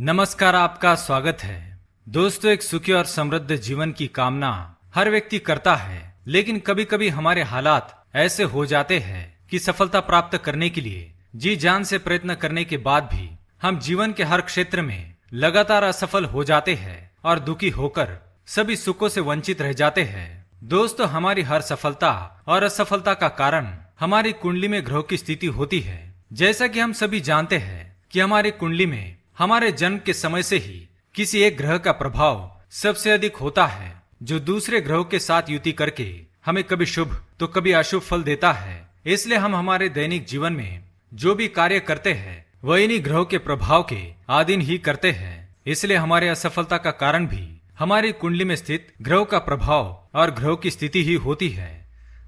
नमस्कार, आपका स्वागत है। दोस्तों, एक सुखी और समृद्ध जीवन की कामना हर व्यक्ति करता है, लेकिन कभी कभी हमारे हालात ऐसे हो जाते हैं कि सफलता प्राप्त करने के लिए जी जान से प्रयत्न करने के बाद भी हम जीवन के हर क्षेत्र में लगातार असफल हो जाते हैं और दुखी होकर सभी सुखों से वंचित रह जाते हैं। दोस्तों, हमारी हर सफलता और असफलता का कारण हमारी कुंडली में ग्रहों की स्थिति होती है। जैसा कि हम सभी जानते हैं कि हमारी कुंडली में हमारे जन्म के समय से ही किसी एक ग्रह का प्रभाव सबसे अधिक होता है, जो दूसरे ग्रहों के साथ युति करके हमें कभी शुभ तो कभी अशुभ फल देता है। इसलिए हम हमारे दैनिक जीवन में जो भी कार्य करते हैं वह इन्हीं ग्रहों के प्रभाव के अधीन ही करते हैं। इसलिए हमारे असफलता का कारण भी हमारी कुंडली में स्थित ग्रहों का प्रभाव और ग्रहों की स्थिति ही होती है।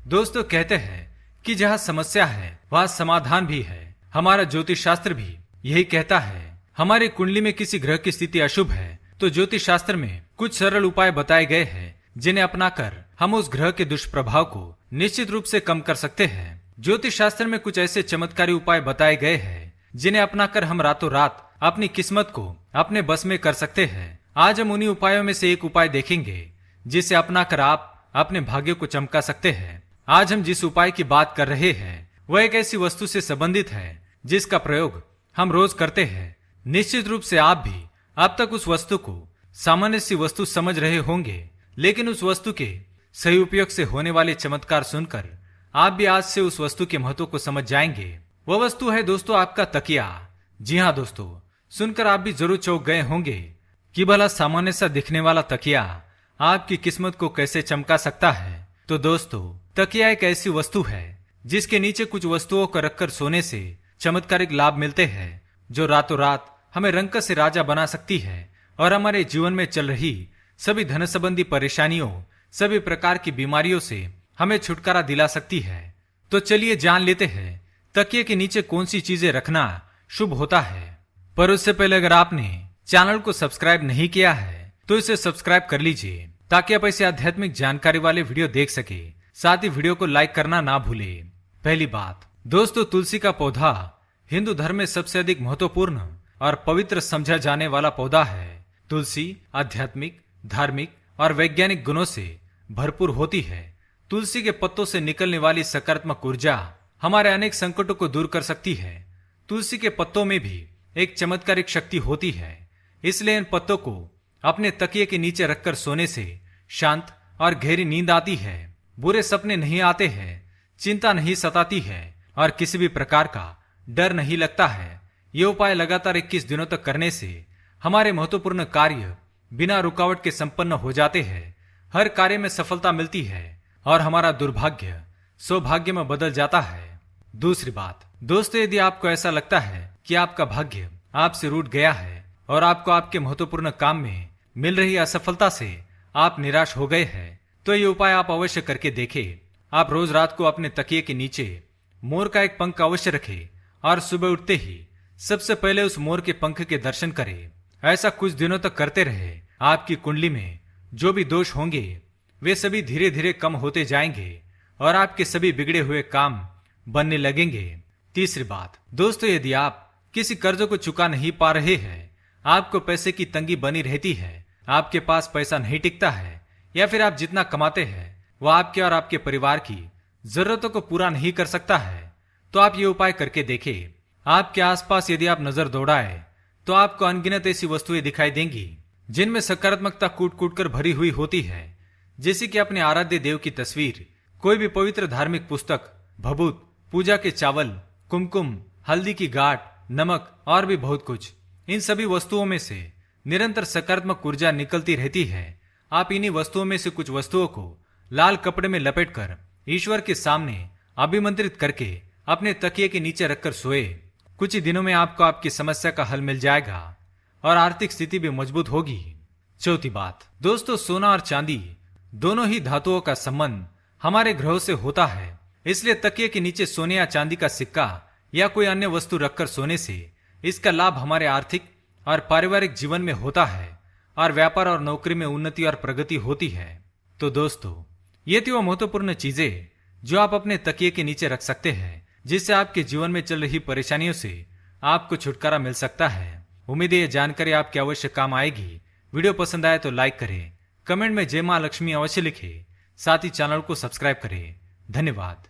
दोस्तों, कहते हैं कि जहाँ समस्या है वहाँ समाधान भी है। हमारा ज्योतिष शास्त्र भी यही कहता है। हमारी कुंडली में किसी ग्रह की स्थिति अशुभ है तो ज्योतिष शास्त्र में कुछ सरल उपाय बताए गए हैं, जिन्हें अपनाकर हम उस ग्रह के दुष्प्रभाव को निश्चित रूप से कम कर सकते हैं। ज्योतिष शास्त्र में कुछ ऐसे चमत्कारी उपाय बताए गए हैं, जिन्हें अपनाकर हम रातों रात अपनी किस्मत को अपने बस में कर सकते हैं। आज हम उन्हीं उपायों में से एक उपाय देखेंगे, जिसे अपनाकर आप अपने भाग्य को चमका सकते हैं। आज हम जिस उपाय की बात कर रहे हैं वह एक ऐसी वस्तु से संबंधित है जिसका प्रयोग हम रोज करते हैं। निश्चित रूप से आप भी अब तक उस वस्तु को सामान्य सी वस्तु समझ रहे होंगे, लेकिन उस वस्तु के सही उपयोग से होने वाले चमत्कार सुनकर आप भी आज से उस वस्तु के महत्व को समझ जाएंगे। वह वस्तु है दोस्तों आपका तकिया। जी हाँ दोस्तों, सुनकर आप भी जरूर चौंक गए होंगे कि भला सामान्य सा दिखने वाला तकिया आपकी किस्मत को कैसे चमका सकता है। तो दोस्तों, तकिया एक ऐसी वस्तु है जिसके नीचे कुछ वस्तुओं को रखकर सोने से चमत्कारिक लाभ मिलते हैं, जो रातों रात हमें रंक से राजा बना सकती है और हमारे जीवन में चल रही सभी धन संबंधी परेशानियों, सभी प्रकार की बीमारियों से हमें छुटकारा दिला सकती है। तो चलिए जान लेते हैं तकिए के नीचे कौन सी चीजें रखना शुभ होता है। पर उससे पहले अगर आपने चैनल को सब्सक्राइब नहीं किया है तो इसे सब्सक्राइब कर लीजिए, ताकि आप ऐसे आध्यात्मिक जानकारी वाले वीडियो देख सके। साथ ही वीडियो को लाइक करना ना भूले। पहली बात दोस्तों, तुलसी का पौधा हिंदू धर्म में सबसे अधिक महत्वपूर्ण और पवित्र समझा जाने वाला पौधा है। तुलसी आध्यात्मिक, धार्मिक और वैज्ञानिक गुणों से भरपूर होती है। तुलसी के पत्तों से निकलने वाली सकारात्मक ऊर्जा हमारे अनेक संकटों को दूर कर सकती है। तुलसी के पत्तों में भी एक चमत्कारिक शक्ति होती है, इसलिए इन पत्तों को अपने तकिए के नीचे रखकर सोने से शांत और गहरी नींद आती है। बुरे सपने नहीं आते हैं, चिंता नहीं सताती है और किसी भी प्रकार का डर नहीं लगता है। ये उपाय लगातार 21 दिनों तक करने से हमारे महत्वपूर्ण कार्य बिना रुकावट के संपन्न हो जाते हैं। हर कार्य में सफलता मिलती है और हमारा दुर्भाग्य सौभाग्य में बदल जाता है। दूसरी बात दोस्तों, यदि आपको ऐसा लगता है कि आपका भाग्य आपसे रूठ गया है और आपको आपके महत्वपूर्ण काम में मिल रही असफलता से आप निराश हो गए हैं, तो ये उपाय आप अवश्य करके देखें। आप रोज रात को अपने तकिए के नीचे मोर का एक पंख अवश्य रखें और सुबह उठते ही सबसे पहले उस मोर के पंख के दर्शन करें। ऐसा कुछ दिनों तक करते रहे। आपकी कुंडली में जो भी दोष होंगे वे सभी धीरे धीरे कम होते जाएंगे और आपके सभी बिगड़े हुए काम बनने लगेंगे। तीसरी बात दोस्तों, यदि आप किसी कर्ज को चुका नहीं पा रहे हैं, आपको पैसे की तंगी बनी रहती है, आपके पास पैसा नहीं टिकता है, या फिर आप जितना कमाते हैं वह आपके और आपके परिवार की जरूरतों को पूरा नहीं कर सकता है, तो आप ये उपाय करके देखें। आपके आसपास यदि आप नजर दौड़ाए तो आपको अनगिनत ऐसी वस्तुएं दिखाई देंगी जिनमें सकारात्मकता कूट कूट कर भरी हुई होती है, जैसे कि अपने आराध्य देव की तस्वीर, कोई भी पवित्र धार्मिक पुस्तक, भभूत, पूजा के चावल, कुमकुम, हल्दी की गांठ, नमक और भी बहुत कुछ। इन सभी वस्तुओं में से निरंतर सकारात्मक ऊर्जा निकलती रहती है। आप इन्हीं वस्तुओं में से कुछ वस्तुओं को लाल कपड़े में लपेटकर ईश्वर के सामने अभिमंत्रित करके अपने तकिए के नीचे रखकर सोए। कुछ ही दिनों में आपको आपकी समस्या का हल मिल जाएगा और आर्थिक स्थिति भी मजबूत होगी। चौथी बात दोस्तों, सोना और चांदी दोनों ही धातुओं का संबंध हमारे ग्रहों से होता है, इसलिए तकिए के नीचे सोने या चांदी का सिक्का या कोई अन्य वस्तु रखकर सोने से इसका लाभ हमारे आर्थिक और पारिवारिक जीवन में होता है और व्यापार और नौकरी में उन्नति और प्रगति होती है। तो दोस्तों, ये थी वो महत्वपूर्ण चीजें जो आप अपने तकिए के नीचे रख सकते हैं, जिससे आपके जीवन में चल रही परेशानियों से आपको छुटकारा मिल सकता है। उम्मीद है ये जानकारी आपके अवश्य काम आएगी। वीडियो पसंद आए तो लाइक करें, कमेंट में जय मां लक्ष्मी अवश्य लिखें, साथ ही चैनल को सब्सक्राइब करें। धन्यवाद।